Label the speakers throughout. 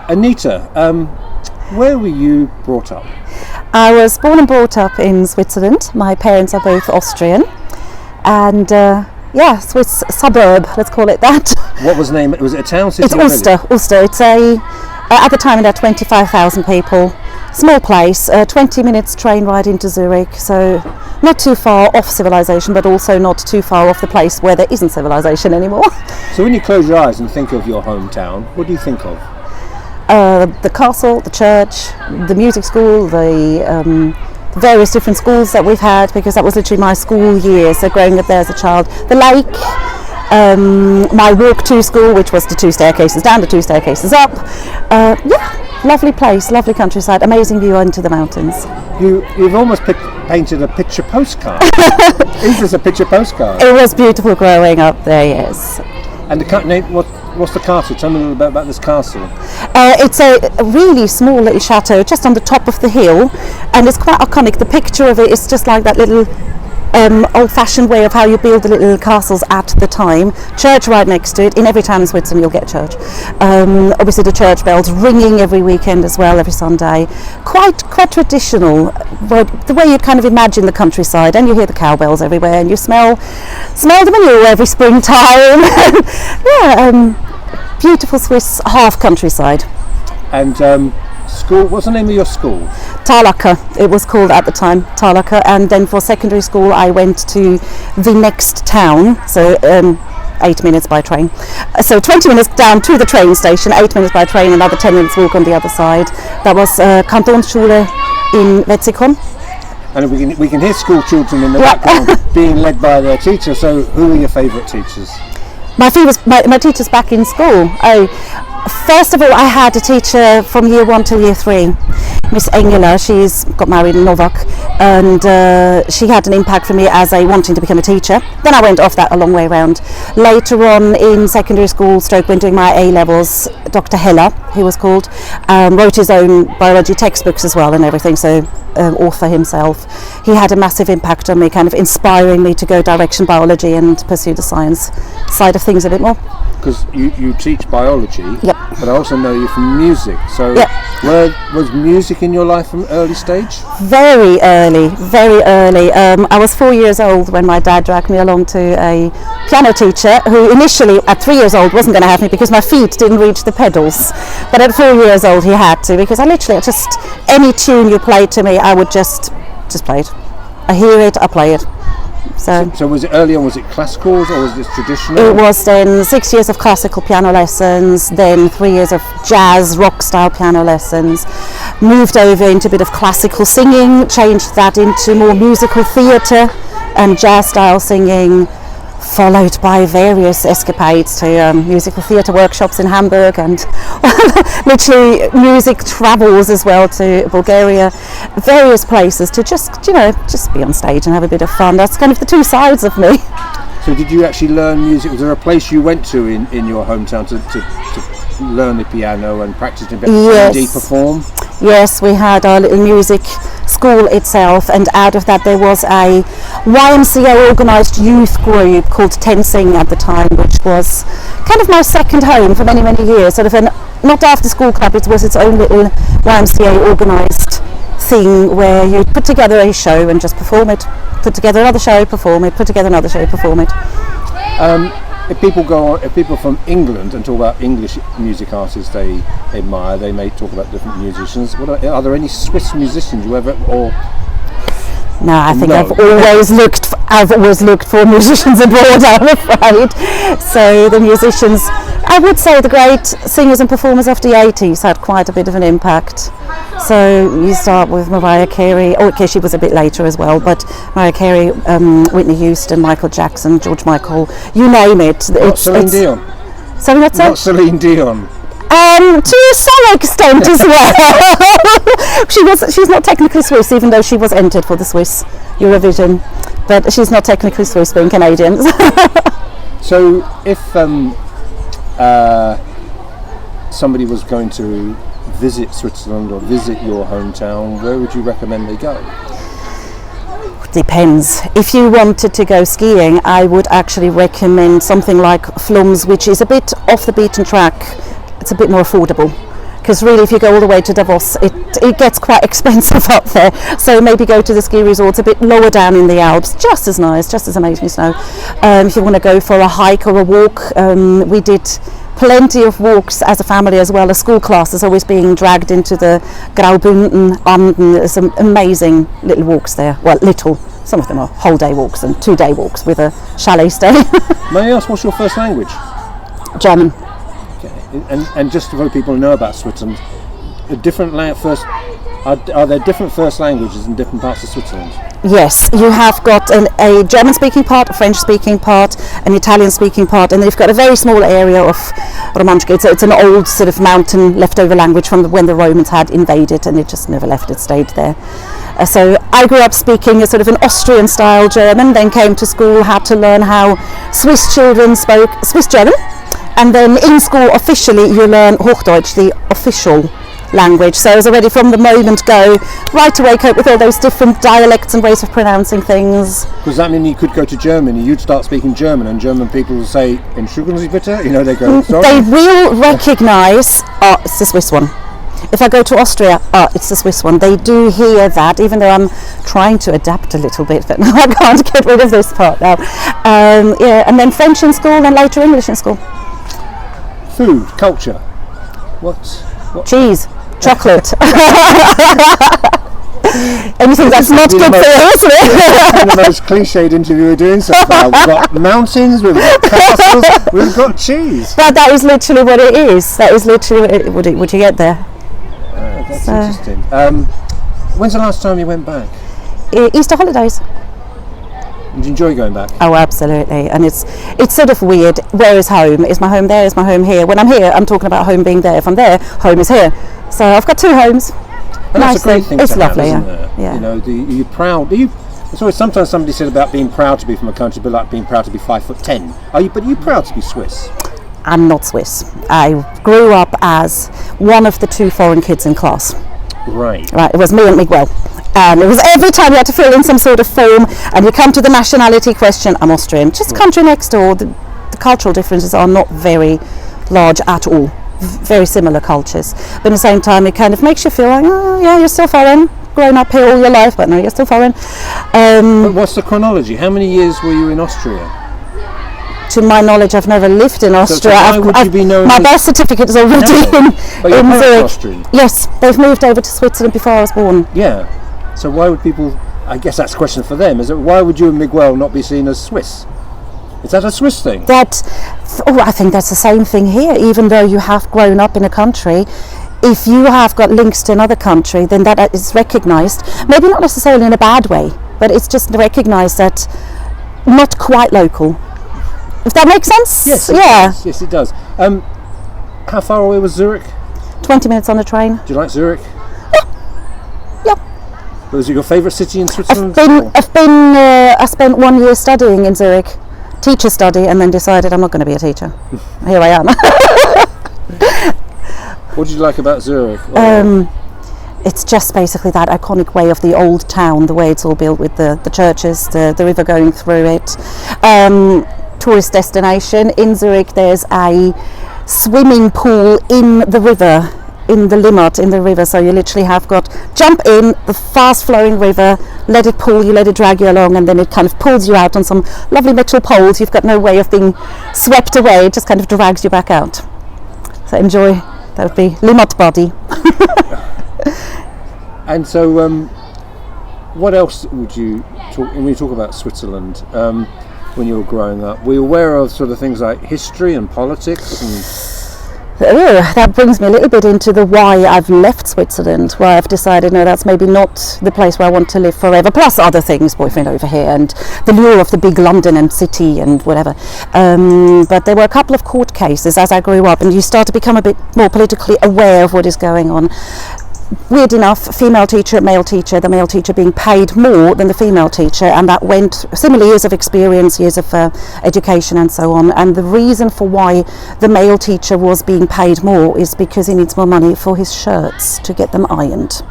Speaker 1: Anita, where were you brought up?
Speaker 2: I was born and brought up in Switzerland. My parents are both Austrian, and Swiss suburb, let's call it that.
Speaker 1: What was the name? Was it a town, city?
Speaker 2: It's Ulster. It's at the time it had 25,000 people. Small place, 20 minutes train ride into Zurich, so not too far off civilization, but also not too far off the place where there isn't civilization anymore.
Speaker 1: So when you close your eyes and think of your hometown, what do you think of?
Speaker 2: The castle, the church, the music school, the various different schools that we've had, because that was literally my school year, so growing up there as a child. The lake, my walk to school, which was the 2 staircases down, the 2 staircases up. Lovely place, lovely countryside, amazing view into the mountains.
Speaker 1: You've almost painted a picture postcard. Is this a picture postcard?
Speaker 2: It was beautiful growing up there, yes.
Speaker 1: And what's the castle? Tell me a little bit about this castle.
Speaker 2: It's a really small little chateau just on the top of the hill, and it's quite iconic. The picture of it is just like that little old-fashioned way of how you build the little castles at the time. Church right next to it. In every town in Switzerland you'll get a church. Obviously the church bells ringing every weekend as well, every Sunday. Quite traditional, the way you'd kind of imagine the countryside, and you hear the cowbells everywhere, and you smell the manure every springtime. Beautiful Swiss half countryside.
Speaker 1: And school, what's the name of your school?
Speaker 2: Thalaka, it was called at the time, Thalaka, and then for secondary school I went to the next town, so 8 minutes by train. So 20 minutes down to the train station, 8 minutes by train, another 10 minutes walk on the other side. That was Kantonsschule in Wetzikon.
Speaker 1: And we can hear school children in the background being led by their teacher, so who are your favourite teachers?
Speaker 2: My teachers back in school. First of all, I had a teacher from year 1 till year 3, Miss Engeler. She's got married in Novak, and she had an impact for me as I wanting to become a teacher. Then I went off that a long way around. Later on in secondary school, when doing my A-levels, Dr. Heller, he was called, wrote his own biology textbooks as well and everything, so author himself. He had a massive impact on me, kind of inspiring me to go direction biology and pursue the science side of things a bit more.
Speaker 1: Because you teach biology,
Speaker 2: yep.
Speaker 1: But I also know you from music, so
Speaker 2: yep.
Speaker 1: Where was music in your life from early stage?
Speaker 2: Very early. I was 4 years old when my dad dragged me along to a piano teacher who initially at 3 years old wasn't going to have me because my feet didn't reach the pedals, but at 4 years old he had to, because I literally just, any tune you played to me I would just play it. I hear it, I play it.
Speaker 1: So was it early on, was it classicals or was it traditional?
Speaker 2: It was then 6 years of classical piano lessons, then 3 years of jazz, rock style piano lessons, moved over into a bit of classical singing, changed that into more musical theatre and jazz style singing, followed by various escapades to musical theatre workshops in Hamburg, and literally music travels as well to Bulgaria, various places to just be on stage and have a bit of fun. That's kind of the two sides of me.
Speaker 1: So did you actually learn music? Was there a place you went to in your hometown to learn the piano and practice a bit?
Speaker 2: Yes.
Speaker 1: Indeed perform?
Speaker 2: Yes, we had our little music school itself, and out of that there was a YMCA organised youth group called Tensing at the time, which was kind of my second home for many years. Sort of not after school club, it was its own little YMCA organised thing where you put together a show and just perform it, put together another show, perform it, put together another show, perform it.
Speaker 1: If people from England and talk about English music artists they admire, they may talk about different musicians. Are there any Swiss musicians you ever or?
Speaker 2: No, I think I've always looked for musicians abroad, I'm afraid. So the musicians, I would say the great singers and performers of the 80s had quite a bit of an impact. So you start with Mariah Carey, okay, she was a bit later as well, but Mariah Carey, Whitney Houston, Michael Jackson, George Michael, you name it.
Speaker 1: Not Celine Dion.
Speaker 2: Sorry, what's that?
Speaker 1: Not Celine Dion.
Speaker 2: To some extent as well. She's not technically Swiss, even though she was entered for the Swiss Eurovision, but she's not technically Swiss, being Canadian.
Speaker 1: So if somebody was going to visit Switzerland or visit your hometown, where would you recommend they go?
Speaker 2: Depends. If you wanted to go skiing, I would actually recommend something like Flums, which is a bit off the beaten track. It's a bit more affordable because really if you go all the way to Davos it gets quite expensive up there, so maybe go to the ski resorts a bit lower down in the Alps, just as nice, just as amazing snow. If you want to go for a hike or a walk, we did plenty of walks as a family as well as school classes, always being dragged into the Graubünden, Anden. There's some amazing little walks there, well little, some of them are whole day walks and 2-day walks with a chalet stay.
Speaker 1: May I ask, what's your first language?
Speaker 2: German.
Speaker 1: Okay. And just for people who know about Switzerland, are there different first languages in different parts of Switzerland?
Speaker 2: Yes, you have got a German-speaking part, a French-speaking part, an Italian-speaking part, and you've got a very small area of Romantic. It's an old sort of mountain leftover language from when the Romans had invaded, and it just never left, it stayed there. So I grew up speaking a sort of an Austrian-style German, then came to school, had to learn how Swiss children spoke Swiss German, and then in school officially you learn Hochdeutsch, the official language. So I was already from the moment go right away cope with all those different dialects and ways of pronouncing things.
Speaker 1: Does that mean you could go to Germany, you'd start speaking German, and German people will say "Entschuldigen Sie bitte"? You know, they go, sorry.
Speaker 2: They will recognise, it's the Swiss one. If I go to Austria, it's the Swiss one. They do hear that, even though I'm trying to adapt a little bit, but no, I can't get rid of this part now. And then French in school, and later English in school.
Speaker 1: Food, culture. What?
Speaker 2: Cheese, chocolate. Anything that's not good for you, isn't it?
Speaker 1: The most cliched interview we're doing so far. We've got mountains, we've got castles, we've got cheese.
Speaker 2: But that is literally what it is. That is literally what you get there.
Speaker 1: That's interesting. When's the last time you went back?
Speaker 2: Easter holidays.
Speaker 1: Did you enjoy going back?
Speaker 2: Oh, absolutely. And it's sort of weird. Where is home? Is my home there? Is my home here? When I'm here, I'm talking about home being there. If I'm there, home is here. So I've got 2 homes.
Speaker 1: And
Speaker 2: nice
Speaker 1: that's a great thing.
Speaker 2: It's
Speaker 1: to
Speaker 2: lovely,
Speaker 1: have, isn't it?
Speaker 2: Yeah.
Speaker 1: You know, are you proud? It's always sometimes somebody said about being proud to be from a country, but like being proud to be 5'10". But are you proud to be Swiss?
Speaker 2: I'm not Swiss. I grew up as one of the 2 foreign kids in class.
Speaker 1: Right.
Speaker 2: It was me and Miguel. And it was every time you had to fill in some sort of form, and you come to the nationality question, I'm Austrian. Just country next door. The cultural differences are not very large at all. Very similar cultures. But at the same time, it kind of makes you feel like, oh yeah, you're still foreign. Grown up here all your life, but no, you're still foreign.
Speaker 1: But what's the chronology? How many years were you in Austria?
Speaker 2: To my knowledge, I've never lived in Austria.
Speaker 1: So why would you be known
Speaker 2: my birth certificate is already in Zurich.
Speaker 1: Austrian?
Speaker 2: Yes, they've moved over to Switzerland before I was born.
Speaker 1: Yeah. So why would people? I guess that's a question for them. Is it why would you and Miguel not be seen as Swiss? Is that a Swiss thing?
Speaker 2: I think that's the same thing here. Even though you have grown up in a country, if you have got links to another country, then that is recognised. Maybe not necessarily in a bad way, but it's just recognised that not quite local. If that makes sense?
Speaker 1: Yes. Yes, it does. How far away was Zurich?
Speaker 2: 20 minutes on the train.
Speaker 1: Do you like Zurich?
Speaker 2: Yeah.
Speaker 1: Was it your favourite city in Switzerland?
Speaker 2: I spent 1 year studying in Zurich, teacher study, and then decided I'm not going to be a teacher. Here I am.
Speaker 1: What did you like about Zurich?
Speaker 2: It's just basically that iconic way of the old town, the way it's all built with the churches, the river going through it. Tourist destination. In Zurich there's a swimming pool in the river, in the Limmat, in the river, so you literally have got jump in the fast flowing river, let it pull you, let it drag you along, and then it kind of pulls you out on some lovely metal poles. You've got no way of being swept away, it just kind of drags you back out. So enjoy. That would be Limmat body.
Speaker 1: And so what else would you talk when we talk about Switzerland? When you were growing up, were you aware of sort of things like history and politics?
Speaker 2: That brings me a little bit into the why I've left Switzerland, why I've decided no, that's maybe not the place where I want to live forever, plus other things, boyfriend over here and the lure of the big London and city and whatever. But there were a couple of court cases as I grew up, and you start to become a bit more politically aware of what is going on. Weird enough, female teacher, male teacher, the male teacher being paid more than the female teacher, and that went similar years of experience, years of education and so on. And the reason for why the male teacher was being paid more is because he needs more money for his shirts to get them ironed.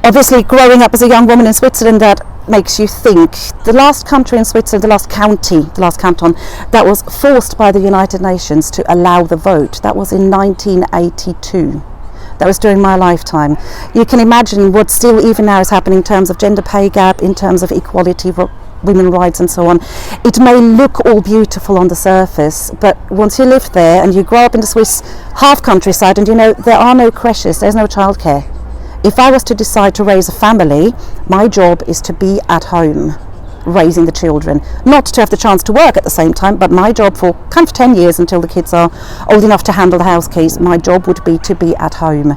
Speaker 2: Obviously, growing up as a young woman in Switzerland, that makes you think. The last country in Switzerland, the last county, the last canton, that was forced by the United Nations to allow the vote, that was in 1982. That was during my lifetime. You can imagine what still even now is happening in terms of gender pay gap, in terms of equality, women's rights and so on. It may look all beautiful on the surface, but once you live there and you grow up in the Swiss half countryside, and you know there are no creches, there's no childcare. If I was to decide to raise a family, my job is to be at home raising the children, not to have the chance to work at the same time, but my job for kind of 10 years until the kids are old enough to handle the house keys, my job would be to be at home.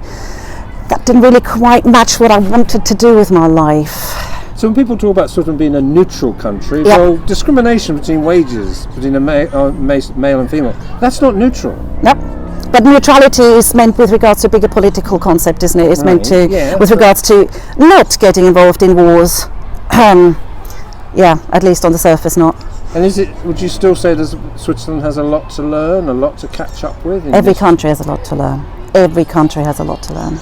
Speaker 2: That didn't really quite match what I wanted to do with my life.
Speaker 1: So when people talk about Switzerland being a neutral country, well, discrimination between wages between a male and female, that's not neutral.
Speaker 2: Nope. But neutrality is meant with regards to a bigger political concept, isn't it? It's meant to, with regards to not getting involved in wars. At least on the surface, not.
Speaker 1: And would you still say Switzerland has a lot to learn, a lot to catch up with?
Speaker 2: Every country has a lot to learn. Every country has a lot to learn.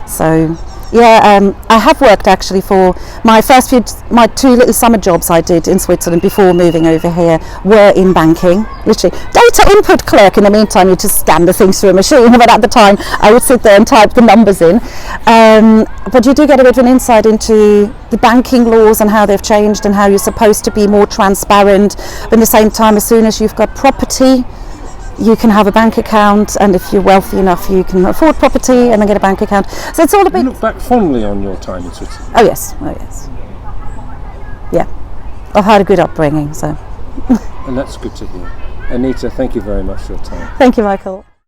Speaker 2: So, I have worked actually for my two little summer jobs I did in Switzerland before moving over here were in banking, literally data input clerk. In the meantime, you just scan the things through a machine, but at the time I would sit there and type the numbers in. But you do get a bit of an insight into the banking laws and how they've changed and how you're supposed to be more transparent, but at the same time, as soon as you've got property, you can have a bank account, and if you're wealthy enough, you can afford property and then get a bank account. So it's all a bit.
Speaker 1: You look back fondly on your time in Switzerland.
Speaker 2: Oh yes. Yeah, I've had a good upbringing, so.
Speaker 1: And that's good to hear. Anita, thank you very much for your time.
Speaker 2: Thank you, Michael.